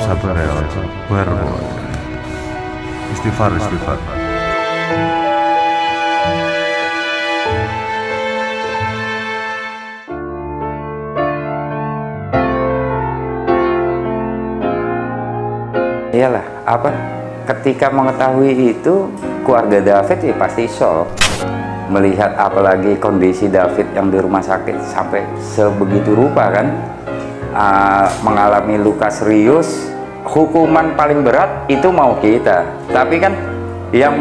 satu real berboy. Istighfar, istighfar. Iyalah, ketika mengetahui itu keluarga David pasti shock melihat apalagi kondisi David yang di rumah sakit sampai sebegitu rupa kan, mengalami luka serius. Hukuman paling berat itu mau kita, tapi kan yang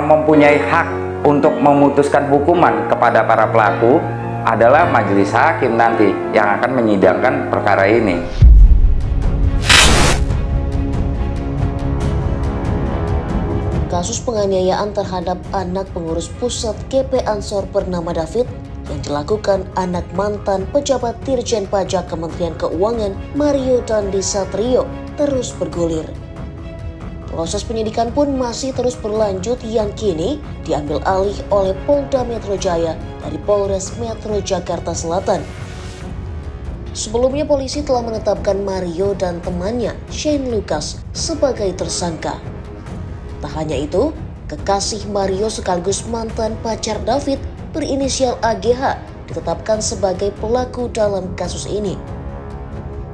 mempunyai hak untuk memutuskan hukuman kepada para pelaku adalah majelis hakim nanti yang akan menyidangkan perkara ini. Kasus penganiayaan terhadap anak pengurus pusat GP Ansor bernama David yang dilakukan anak mantan pejabat Dirjen Pajak Kementerian Keuangan Mario Dandi Satrio terus bergulir. Proses penyidikan pun masih terus berlanjut yang kini diambil alih oleh Polda Metro Jaya dari Polres Metro Jakarta Selatan. Sebelumnya polisi telah menetapkan Mario dan temannya Shane Lucas sebagai tersangka. Tak hanya itu, kekasih Mario sekaligus mantan pacar David berinisial AGH ditetapkan sebagai pelaku dalam kasus ini.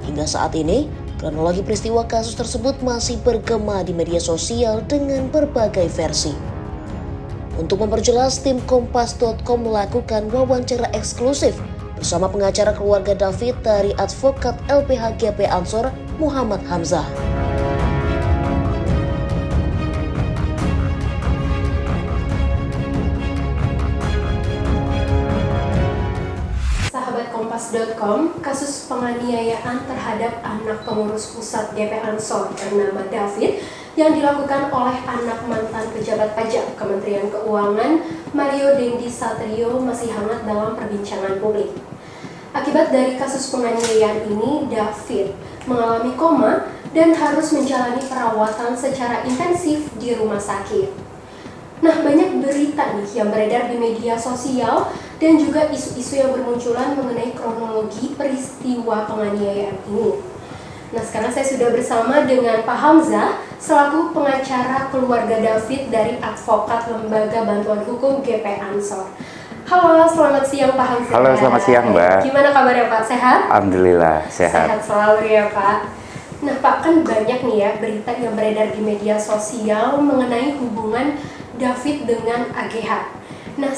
Hingga saat ini, kronologi peristiwa kasus tersebut masih bergema di media sosial dengan berbagai versi. Untuk memperjelas, tim Kompas.com melakukan wawancara eksklusif bersama pengacara keluarga David dari advokat LPH GP Ansor Muhammad Hamzah. Kompas.com, kasus penganiayaan terhadap anak pengurus pusat GP Ansor bernama David yang dilakukan oleh anak mantan pejabat pajak Kementerian Keuangan Mario Dandi Satrio masih hangat dalam perbincangan publik. Akibat dari kasus penganiayaan ini, David mengalami koma dan harus menjalani perawatan secara intensif di rumah sakit. Nah, banyak berita nih yang beredar di media sosial dan juga isu-isu yang bermunculan mengenai kronologi peristiwa penganiayaan ini. Nah, sekarang saya sudah bersama dengan Pak Hamzah selaku pengacara keluarga David dari advokat Lembaga Bantuan Hukum GP Ansor. Halo, selamat siang Pak Hamzah. Halo, selamat siang Mbak. Gimana kabarnya Pak? Sehat? Alhamdulillah, sehat. Sehat selalu ya Pak. Nah Pak, kan banyak nih ya berita yang beredar di media sosial mengenai hubungan David dengan AGH. Nah,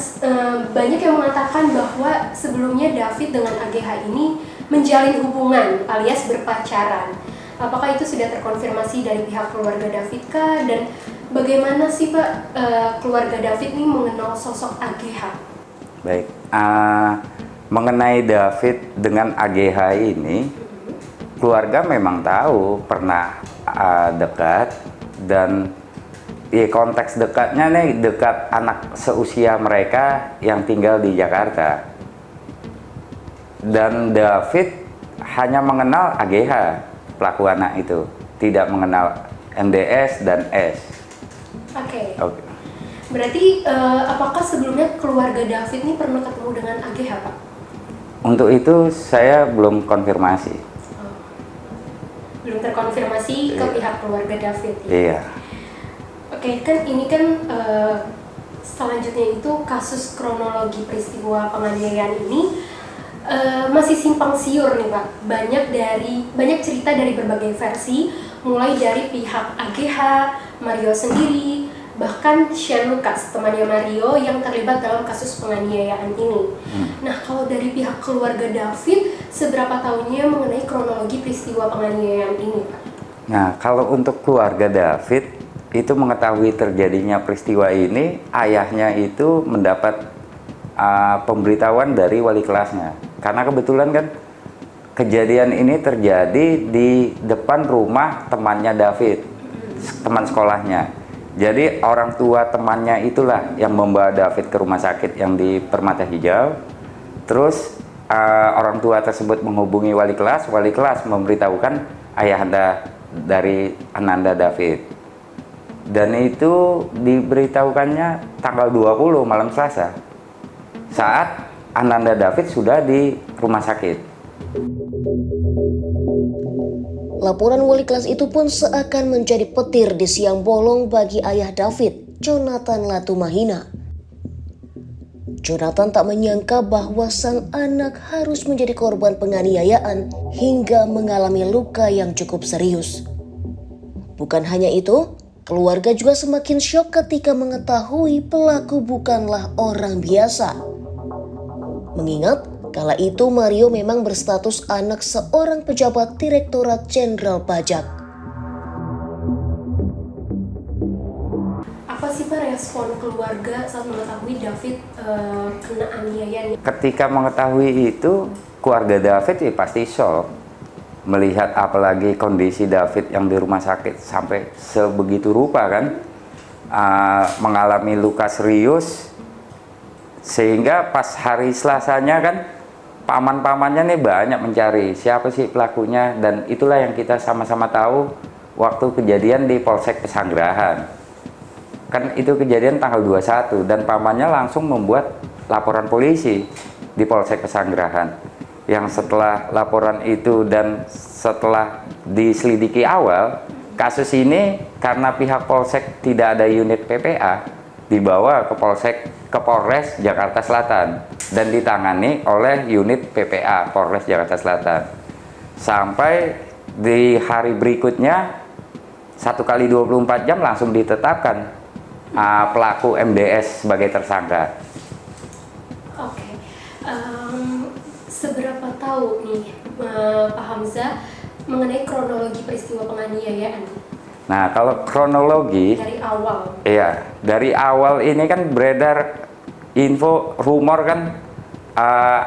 banyak yang mengatakan bahwa sebelumnya David dengan AGH ini menjalin hubungan alias berpacaran. Apakah itu sudah terkonfirmasi dari pihak keluarga David kah? Dan bagaimana sih Pak keluarga David ini mengenal sosok AGH? Baik, mengenai David dengan AGH ini, keluarga memang tahu pernah dekat dan konteks dekatnya nih dekat anak seusia mereka yang tinggal di Jakarta. Dan David hanya mengenal AGH, pelaku anak itu, tidak mengenal MDS dan S. Oke. Berarti apakah sebelumnya keluarga David ini pernah ketemu dengan AGH, Pak? Untuk itu saya belum konfirmasi. Belum terkonfirmasi ke pihak keluarga David. Iya. Oke, kan ini kan selanjutnya itu kasus kronologi peristiwa penganiayaan ini masih simpang siur nih Pak. Banyak cerita dari berbagai versi, mulai dari pihak AGH, Mario sendiri, bahkan Shane Lucas, temannya Mario yang terlibat dalam kasus penganiayaan ini. Nah, kalau dari pihak keluarga David, seberapa tahunnya mengenai kronologi peristiwa penganiayaan ini Pak? Nah, kalau untuk keluarga David itu mengetahui terjadinya peristiwa ini, ayahnya itu mendapat pemberitahuan dari wali kelasnya. Karena kebetulan kan kejadian ini terjadi di depan rumah temannya David, teman sekolahnya. Jadi orang tua temannya itulah yang membawa David ke rumah sakit yang di Permata Hijau. Terus orang tua tersebut menghubungi wali kelas memberitahukan ayahanda dari Ananda David. Dan itu diberitahukannya tanggal 20 malam Selasa, saat Ananda David sudah di rumah sakit. Laporan wali kelas itu pun seakan menjadi petir di siang bolong bagi ayah David, Jonathan Latumahina. Jonathan tak menyangka bahwa sang anak harus menjadi korban penganiayaan hingga mengalami luka yang cukup serius. Bukan hanya itu, keluarga juga semakin syok ketika mengetahui pelaku bukanlah orang biasa. Mengingat kala itu Mario memang berstatus anak seorang pejabat Direktorat Jenderal Pajak. Apa sih Pak respon keluarga saat mengetahui David kena aniaya? Ketika mengetahui itu, keluarga David ya pasti shock. Melihat apalagi kondisi David yang di rumah sakit sampai sebegitu rupa kan, mengalami luka serius, sehingga pas hari Selasanya kan paman-pamannya nih banyak mencari siapa sih pelakunya, dan itulah yang kita sama-sama tahu waktu kejadian di Polsek Pesanggerahan. Kan itu kejadian tanggal 21 dan pamannya langsung membuat laporan polisi di Polsek Pesanggerahan. Yang setelah laporan itu dan setelah diselidiki awal, kasus ini karena pihak Polsek tidak ada unit PPA, dibawa ke Polres Jakarta Selatan dan ditangani oleh unit PPA Polres Jakarta Selatan. Sampai di hari berikutnya 1 kali 24 jam langsung ditetapkan pelaku MDS sebagai tersangka. Oke. Seberapa tahu nih Pak Hamzah mengenai kronologi peristiwa penganiayaan? Nah, kalau kronologi Dari awal. iya, dari awal ini kan beredar info rumor kan,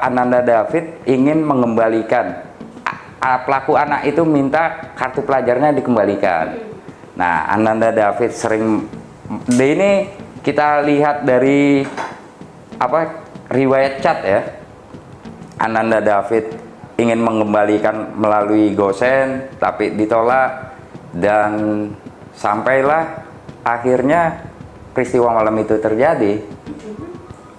Ananda David ingin mengembalikan, pelaku anak itu minta kartu pelajarnya dikembalikan. Nah, Ananda David sering, ini kita lihat dari riwayat chat ya. Ananda David ingin mengembalikan melalui gosen tapi ditolak, dan sampailah akhirnya peristiwa malam itu terjadi.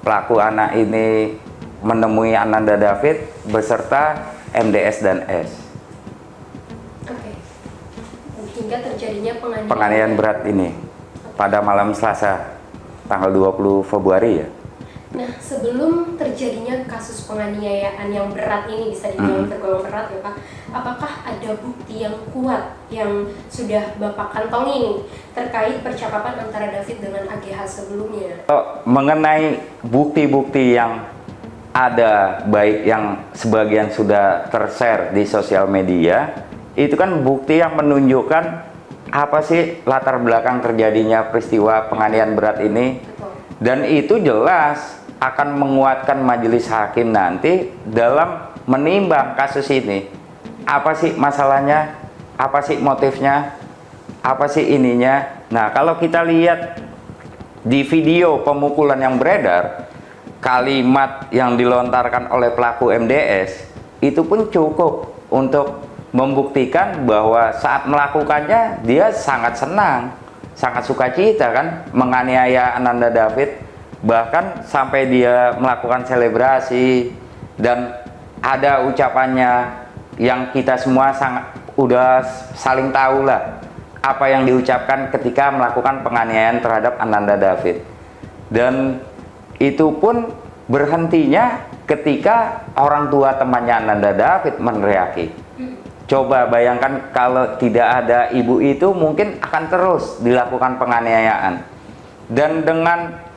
Pelaku anak ini menemui Ananda David beserta MDS dan S. Oke. Hingga terjadinya Penganiayaan berat ini pada malam Selasa tanggal 20 Februari ya. Nah, sebelum terjadinya kasus penganiayaan yang berat ini, bisa dibilang tergolong berat ya Pak, apakah ada bukti yang kuat yang sudah Bapak kantongi nih terkait percakapan antara David dengan AGH sebelumnya? Mengenai bukti-bukti yang ada, baik yang sebagian sudah tershare di sosial media, itu kan bukti yang menunjukkan apa sih latar belakang terjadinya peristiwa penganiayaan berat ini. Betul. Dan itu jelas akan menguatkan majelis hakim nanti dalam menimbang kasus ini. Apa sih masalahnya? Apa sih motifnya? Apa sih ininya? Nah, kalau kita lihat di video pemukulan yang beredar, kalimat yang dilontarkan oleh pelaku MDS itu pun cukup untuk membuktikan bahwa saat melakukannya dia sangat senang, sangat sukacita kan menganiaya Ananda David. Bahkan sampai dia melakukan selebrasi, dan ada ucapannya yang kita semua udah saling tahu lah apa yang diucapkan ketika melakukan penganiayaan terhadap Ananda David. Dan itu pun berhentinya ketika orang tua temannya Ananda David meneriaki. Coba bayangkan kalau tidak ada ibu itu, mungkin akan terus dilakukan penganiayaan. Dan dengan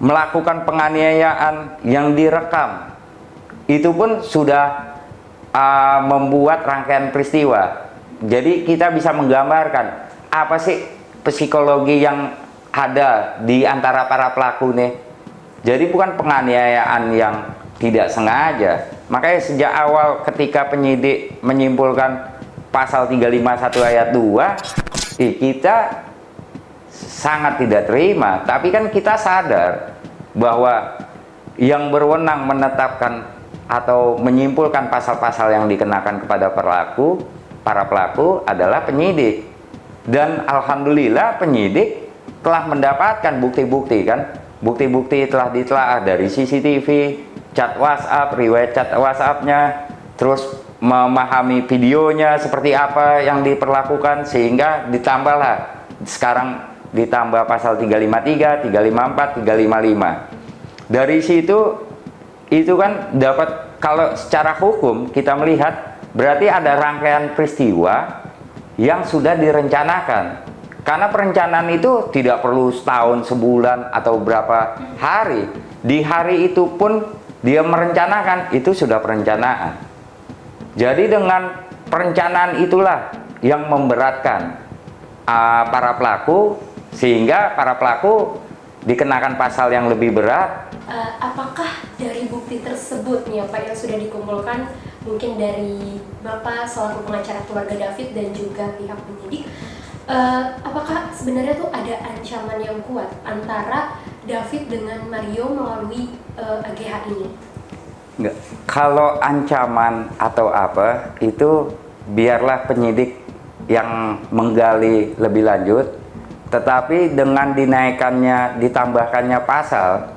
melakukan penganiayaan yang direkam, itu pun sudah membuat rangkaian peristiwa. Jadi kita bisa menggambarkan apa sih psikologi yang ada di antara para pelaku nih. Jadi bukan penganiayaan yang tidak sengaja. Makanya sejak awal ketika penyidik menyimpulkan pasal 351 ayat 2, kita sangat tidak terima. Tapi kan kita sadar bahwa yang berwenang menetapkan atau menyimpulkan pasal-pasal yang dikenakan kepada para pelaku adalah penyidik. Dan alhamdulillah penyidik telah mendapatkan bukti-bukti kan. Bukti-bukti telah ditelaah dari CCTV, chat WhatsApp, riwayat chat WhatsApp-nya, terus memahami videonya seperti apa yang diperlakukan, sehingga ditambahlah sekarang ditambah pasal 353, 354, 355. Dari situ itu kan dapat, kalau secara hukum kita melihat berarti ada rangkaian peristiwa yang sudah direncanakan. Karena perencanaan itu tidak perlu setahun, sebulan, atau berapa hari. Di hari itu pun dia merencanakan, itu sudah perencanaan. Jadi dengan perencanaan itulah yang memberatkan para pelaku, sehingga para pelaku dikenakan pasal yang lebih berat. Apakah dari bukti tersebut nih Pak yang sudah dikumpulkan, mungkin dari Bapak selaku pengacara keluarga David dan juga pihak penyidik, apakah sebenarnya tuh ada ancaman yang kuat antara David dengan Mario melalui AGH ini? Enggak. Kalau ancaman atau apa itu biarlah penyidik yang menggali lebih lanjut, tetapi dengan dinaikkannya, ditambahkannya pasal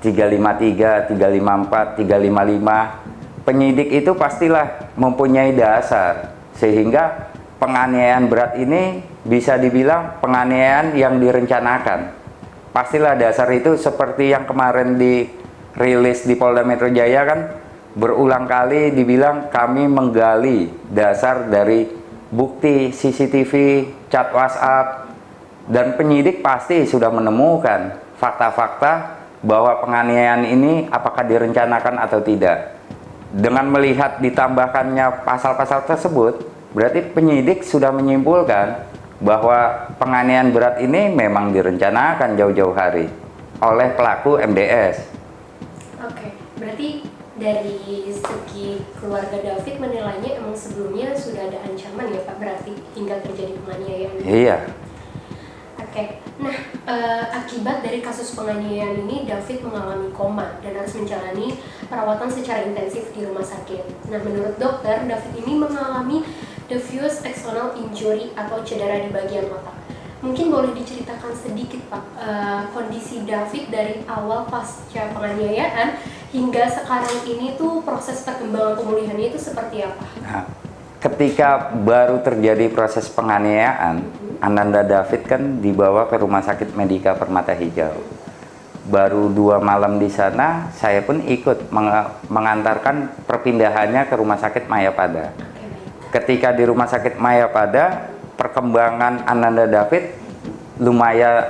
353, 354, 355, penyidik itu pastilah mempunyai dasar, sehingga penganiayaan berat ini bisa dibilang penganiayaan yang direncanakan. Pastilah dasar itu, seperti yang kemarin dirilis di Polda Metro Jaya kan, berulang kali dibilang kami menggali dasar dari bukti CCTV, chat WhatsApp, dan penyidik pasti sudah menemukan fakta-fakta bahwa penganiayaan ini apakah direncanakan atau tidak. Dengan melihat ditambahkannya pasal-pasal tersebut, berarti penyidik sudah menyimpulkan bahwa penganiayaan berat ini memang direncanakan jauh-jauh hari oleh pelaku MDS. Oke, berarti dari segi keluarga David menilainya emang sebelumnya sudah ada ancaman ya Pak, berarti hingga terjadi penganiayaan. Iya. Oke, nah akibat dari kasus penganiayaan ini David mengalami koma dan harus menjalani perawatan secara intensif di rumah sakit. Nah, menurut dokter, David ini mengalami diffuse external injury atau cedera di bagian otak. Mungkin boleh diceritakan sedikit Pak, kondisi David dari awal pasca penganiayaan hingga sekarang ini tuh proses perkembangan pemulihannya itu seperti apa? Nah, ketika baru terjadi proses penganiayaan, Ananda David kan dibawa ke Rumah Sakit Medika Permata Hijau. Baru 2 malam di sana, saya pun ikut mengantarkan perpindahannya ke Rumah Sakit Mayapada. Ketika di Rumah Sakit Mayapada, perkembangan Ananda David lumayan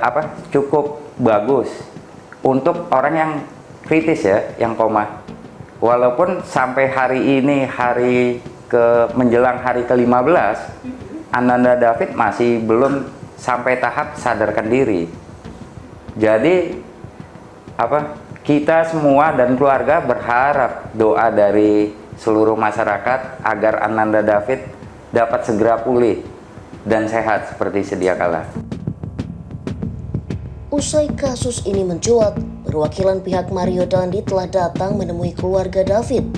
cukup bagus untuk orang yang kritis ya, yang koma. Walaupun sampai hari ini, menjelang hari ke-15, Ananda David masih belum sampai tahap sadarkan diri. Jadi kita semua dan keluarga berharap doa dari seluruh masyarakat agar Ananda David dapat segera pulih dan sehat seperti sedia kala. Usai kasus ini mencuat, perwakilan pihak Mario Dandi telah datang menemui keluarga David.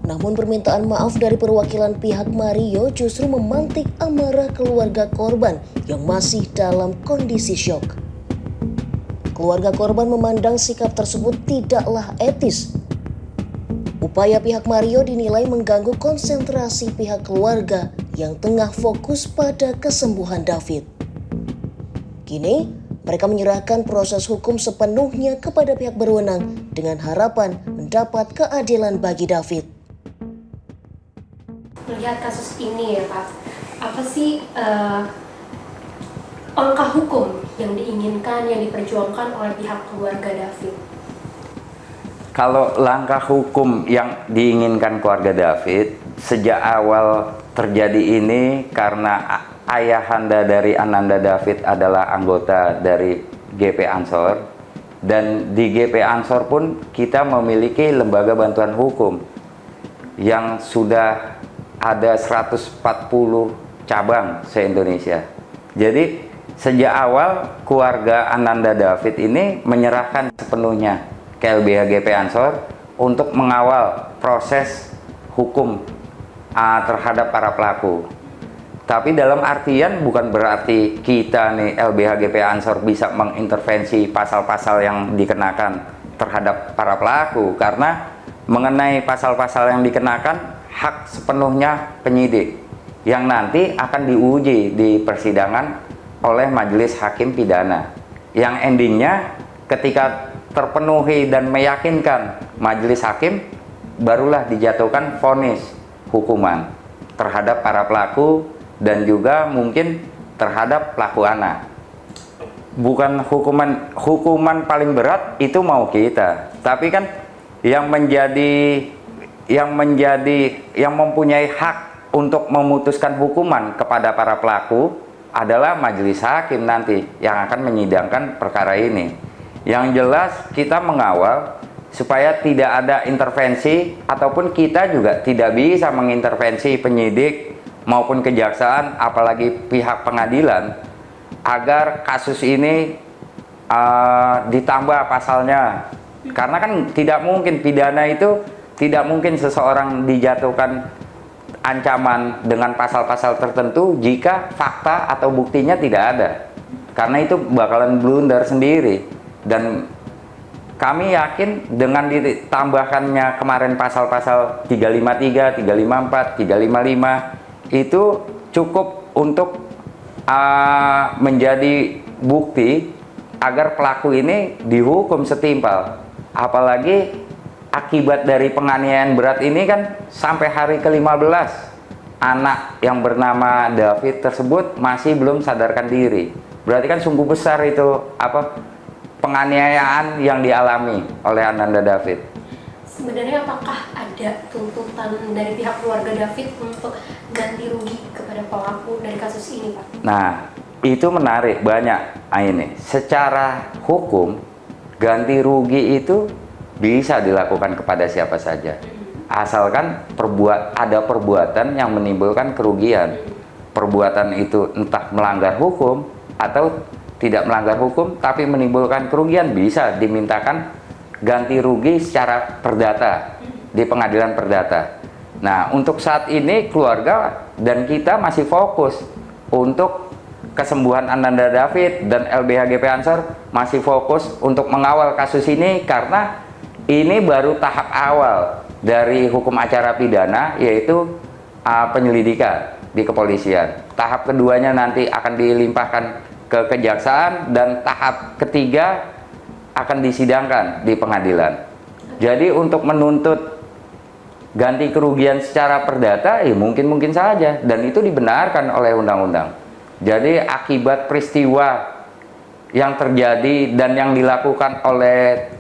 Namun permintaan maaf dari perwakilan pihak Mario justru memantik amarah keluarga korban yang masih dalam kondisi syok. Keluarga korban memandang sikap tersebut tidaklah etis. Upaya pihak Mario dinilai mengganggu konsentrasi pihak keluarga yang tengah fokus pada kesembuhan David. Kini, mereka menyerahkan proses hukum sepenuhnya kepada pihak berwenang dengan harapan mendapat keadilan bagi David. Melihat kasus ini ya Pak, apa sih langkah hukum yang diinginkan, yang diperjuangkan oleh pihak keluarga David? Kalau langkah hukum yang diinginkan keluarga David, sejak awal terjadi ini karena ayahanda dari Ananda David adalah anggota dari GP Ansor, dan di GP Ansor pun kita memiliki lembaga bantuan hukum yang sudah ada 140 cabang se-Indonesia. Jadi sejak awal keluarga Ananda David ini menyerahkan sepenuhnya ke LBH GP Ansor untuk mengawal proses hukum terhadap para pelaku. Tapi dalam artian bukan berarti kita nih LBH GP Ansor bisa mengintervensi pasal-pasal yang dikenakan terhadap para pelaku, karena mengenai pasal-pasal yang dikenakan hak sepenuhnya penyidik yang nanti akan diuji di persidangan oleh majelis hakim pidana, yang endingnya ketika terpenuhi dan meyakinkan majelis hakim barulah dijatuhkan vonis hukuman terhadap para pelaku dan juga mungkin terhadap pelaku anak. Bukan hukuman paling berat itu mau kita, tapi kan yang mempunyai hak untuk memutuskan hukuman kepada para pelaku adalah majelis hakim nanti yang akan menyidangkan perkara ini. Yang jelas kita mengawal supaya tidak ada intervensi, ataupun kita juga tidak bisa mengintervensi penyidik maupun kejaksaan, apalagi pihak pengadilan, agar kasus ini ditambah pasalnya. Karena kan tidak mungkin pidana itu, tidak mungkin seseorang dijatuhkan ancaman dengan pasal-pasal tertentu jika fakta atau buktinya tidak ada. Karena itu bakalan blunder sendiri. Dan kami yakin dengan ditambahkannya kemarin pasal-pasal 353, 354, 355 itu cukup untuk menjadi bukti agar pelaku ini dihukum setimpal. Apalagi akibat dari penganiayaan berat ini kan sampai hari ke-15 anak yang bernama David tersebut masih belum sadarkan diri. Berarti kan sungguh besar itu penganiayaan yang dialami oleh Ananda David. Sebenarnya apakah ada tuntutan dari pihak keluarga David untuk ganti rugi kepada pelaku dari kasus ini, Pak? Nah, itu menarik banyak ini. Secara hukum ganti rugi itu bisa dilakukan kepada siapa saja, asalkan ada perbuatan yang menimbulkan kerugian. Perbuatan itu entah melanggar hukum atau tidak melanggar hukum tapi menimbulkan kerugian, bisa dimintakan ganti rugi secara perdata di pengadilan perdata. Nah, untuk saat ini keluarga dan kita masih fokus untuk kesembuhan Ananda David, dan LBH GP Ansor masih fokus untuk mengawal kasus ini karena ini baru tahap awal dari hukum acara pidana, yaitu penyelidikan di kepolisian. Tahap keduanya nanti akan dilimpahkan ke kejaksaan dan tahap ketiga akan disidangkan di pengadilan. Jadi untuk menuntut ganti kerugian secara perdata mungkin saja, dan itu dibenarkan oleh undang-undang. Jadi akibat peristiwa yang terjadi dan yang dilakukan oleh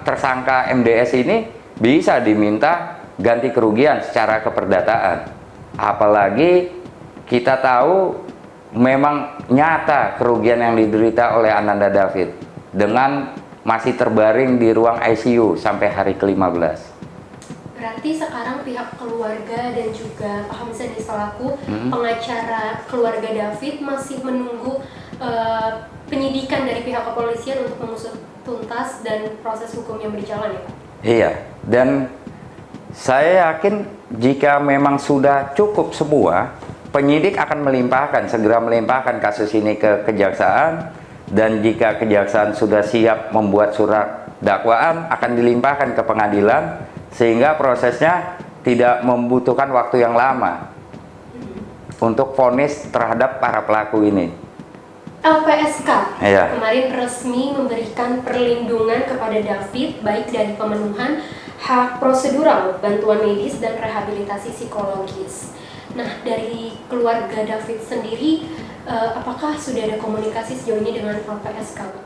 tersangka MDS ini bisa diminta ganti kerugian secara keperdataan. Apalagi kita tahu memang nyata kerugian yang diderita oleh Ananda David dengan masih terbaring di ruang ICU sampai hari ke-15. Berarti sekarang pihak keluarga dan juga Pak Hamzah selaku pengacara keluarga David masih menunggu penyidikan dari pihak kepolisian untuk mengusut tuntas dan proses hukum yang berjalan, ya Pak? Iya, dan saya yakin jika memang sudah cukup semua, penyidik akan segera melimpahkan kasus ini ke kejaksaan, dan jika kejaksaan sudah siap membuat surat dakwaan akan dilimpahkan ke pengadilan, sehingga prosesnya tidak membutuhkan waktu yang lama untuk vonis terhadap para pelaku ini. LPSK Iya. kemarin resmi memberikan perlindungan kepada David baik dari pemenuhan hak prosedural, bantuan medis, dan rehabilitasi psikologis. Nah, dari keluarga David sendiri, apakah sudah ada komunikasi sejauh ini dengan LPSK, Pak?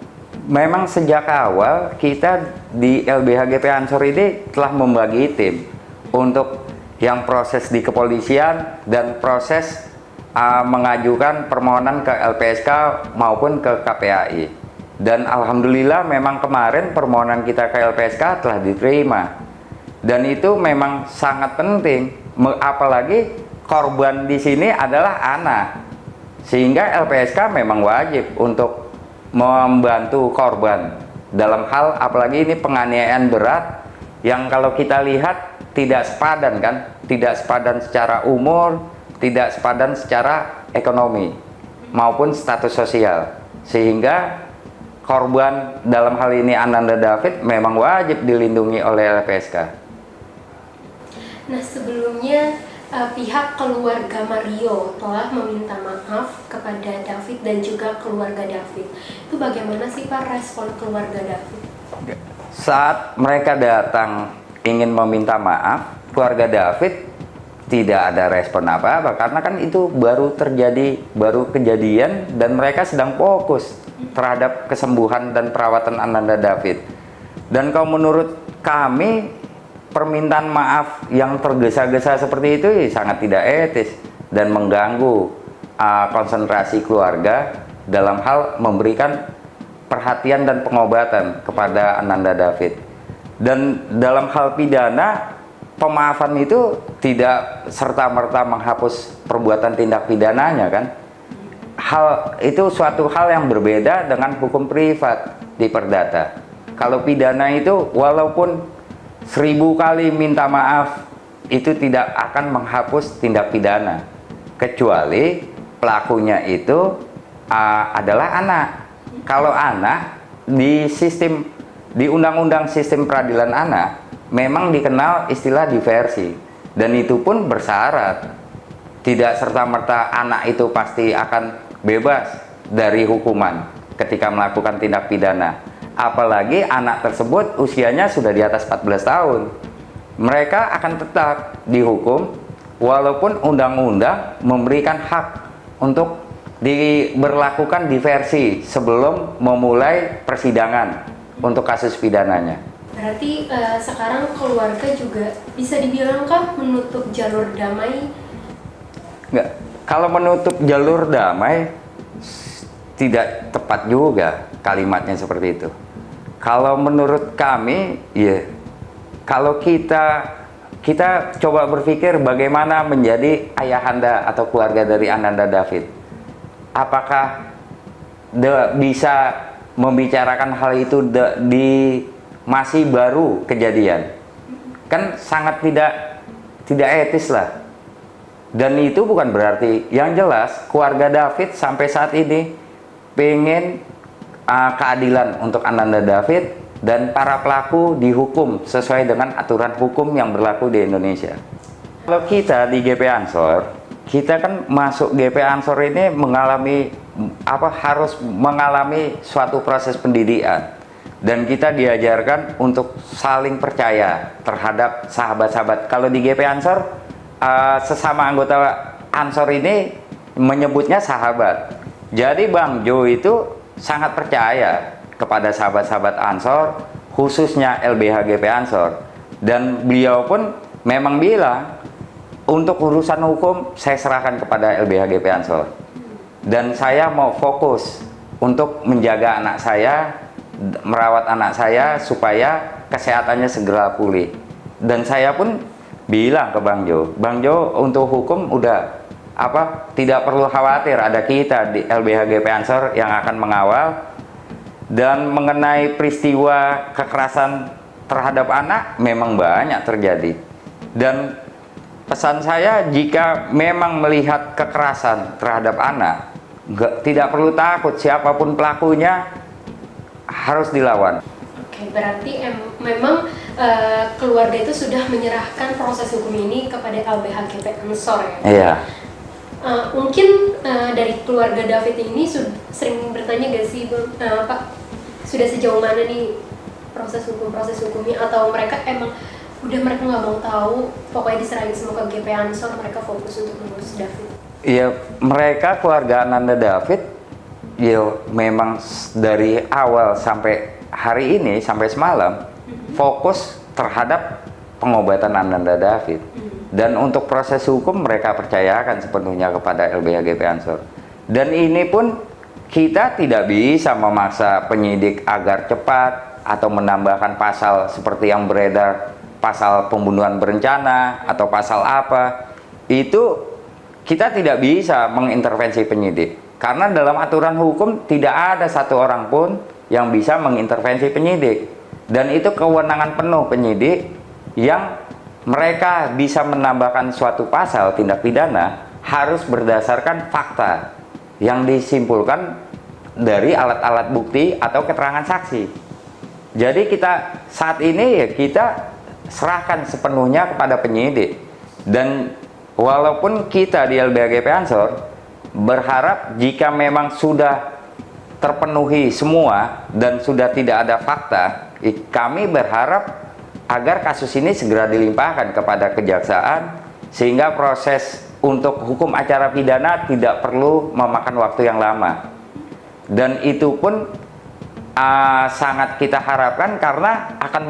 Memang sejak awal kita di LBH GP Ansor ini telah membagi tim untuk yang proses di kepolisian dan proses mengajukan permohonan ke LPSK maupun ke KPAI. Dan alhamdulillah memang kemarin permohonan kita ke LPSK telah diterima. Dan itu memang sangat penting, apalagi korban di sini adalah anak. Sehingga LPSK memang wajib untuk membantu korban dalam hal apalagi ini penganiayaan berat yang kalau kita lihat tidak sepadan kan, tidak sepadan secara umur, tidak sepadan secara ekonomi maupun status sosial, sehingga korban dalam hal ini Ananda David memang wajib dilindungi oleh LPSK. Nah, sebelumnya pihak keluarga Mario telah meminta maaf kepada David dan juga keluarga David. Itu bagaimana sih Pak respon keluarga David? Saat mereka datang ingin meminta maaf, keluarga David tidak ada respon apa-apa karena kan itu baru kejadian dan mereka sedang fokus terhadap kesembuhan dan perawatan Ananda David. Dan kalau menurut kami, permintaan maaf yang tergesa-gesa seperti itu sangat tidak etis dan mengganggu konsentrasi keluarga dalam hal memberikan perhatian dan pengobatan kepada Ananda David. Dan dalam hal pidana, pemaafan itu tidak serta-merta menghapus perbuatan tindak pidananya kan. Hal itu suatu hal yang berbeda dengan hukum privat di perdata. Kalau pidana itu walaupun 1000 kali minta maaf itu tidak akan menghapus tindak pidana kecuali pelakunya itu adalah anak. Kalau anak di undang-undang sistem peradilan anak memang dikenal istilah diversi dan itu pun bersyarat tidak serta-merta anak itu pasti akan bebas dari hukuman ketika melakukan tindak pidana, apalagi anak tersebut usianya sudah di atas 14 tahun. Mereka akan tetap dihukum walaupun undang-undang memberikan hak untuk diberlakukan diversi sebelum memulai persidangan untuk kasus pidananya. Berarti sekarang keluarga juga bisa dibilangkah menutup jalur damai? Enggak. Kalau menutup jalur damai tidak tepat juga kalimatnya seperti itu. Kalau menurut kami, ya, kalau kita coba berpikir bagaimana menjadi ayahanda atau keluarga dari Ananda David. Apakah bisa membicarakan hal itu di masih baru kejadian? Kan sangat tidak etis lah. Dan itu bukan berarti, yang jelas keluarga David sampai saat ini pengen keadilan untuk Ananda David dan para pelaku dihukum sesuai dengan aturan hukum yang berlaku di Indonesia. Kalau kita di GP Ansor, kita kan masuk GP Ansor ini harus mengalami suatu proses pendidikan dan kita diajarkan untuk saling percaya terhadap sahabat-sahabat. Kalau di GP Ansor, sesama anggota Ansor ini menyebutnya sahabat. Jadi Bang Jo itu sangat percaya kepada sahabat-sahabat Ansor, khususnya LBH GP Ansor. Dan beliau pun memang bilang, untuk urusan hukum saya serahkan kepada LBH GP Ansor. Dan saya mau fokus untuk menjaga anak saya, merawat anak saya supaya kesehatannya segera pulih. Dan saya pun bilang ke Bang Jo untuk hukum udah tidak perlu khawatir, ada kita di LBH GP Ansor yang akan mengawal. Dan mengenai peristiwa kekerasan terhadap anak memang banyak terjadi. Dan pesan saya, jika memang melihat kekerasan terhadap anak, tidak perlu takut, siapapun pelakunya harus dilawan. Oke, berarti memang keluarga itu sudah menyerahkan proses hukum ini kepada LBH GP Ansor ya? Iya. Mungkin dari keluarga David ini sering bertanya gak sih Pak, sudah sejauh mana nih proses hukumnya, atau mereka mereka nggak mau tahu, pokoknya diserahin semua ke GP Ansor, mereka fokus untuk mengurus David? Iya, mereka keluarga Ananda David ya memang dari awal sampai hari ini, sampai semalam fokus terhadap pengobatan Ananda David. Dan untuk proses hukum mereka percayakan sepenuhnya kepada LBH GP Ansor. Dan ini pun kita tidak bisa memaksa penyidik agar cepat atau menambahkan pasal seperti yang beredar, pasal pembunuhan berencana atau pasal apa. Itu kita tidak bisa mengintervensi penyidik. Karena dalam aturan hukum tidak ada satu orang pun yang bisa mengintervensi penyidik. Dan itu kewenangan penuh penyidik yang mereka bisa menambahkan suatu pasal tindak pidana harus berdasarkan fakta yang disimpulkan dari alat-alat bukti atau keterangan saksi. Jadi kita saat ini ya kita serahkan sepenuhnya kepada penyidik. Dan walaupun kita di LBH GP Ansor berharap jika memang sudah terpenuhi semua dan sudah tidak ada fakta, kami berharap agar kasus ini segera dilimpahkan kepada kejaksaan sehingga proses untuk hukum acara pidana tidak perlu memakan waktu yang lama. Dan itu pun sangat kita harapkan karena akan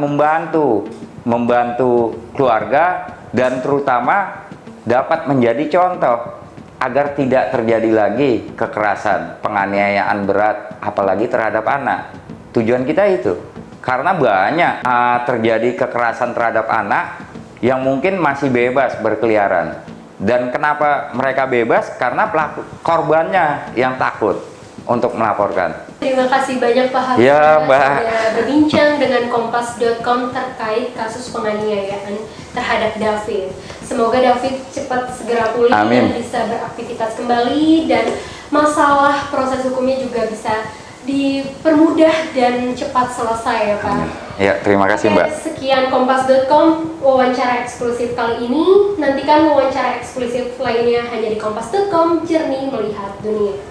membantu keluarga dan terutama dapat menjadi contoh agar tidak terjadi lagi kekerasan, penganiayaan berat apalagi terhadap anak. Tujuan kita itu karena banyak terjadi kekerasan terhadap anak yang mungkin masih bebas berkeliaran. Dan kenapa mereka bebas? Karena korbannya yang takut untuk melaporkan. Terima kasih banyak Pak Habib Ya, Mbak. sudah berbincang dengan Kompas.com terkait kasus penganiayaan terhadap David. Semoga David cepat segera pulih Amin. dan bisa beraktivitas kembali dan masalah proses hukumnya juga bisa dipermudah dan cepat selesai ya Pak. Ya, terima kasih Mbak. Sekian Kompas.com wawancara eksklusif kali ini. Nantikan wawancara eksklusif lainnya hanya di Kompas.com, jernih melihat dunia.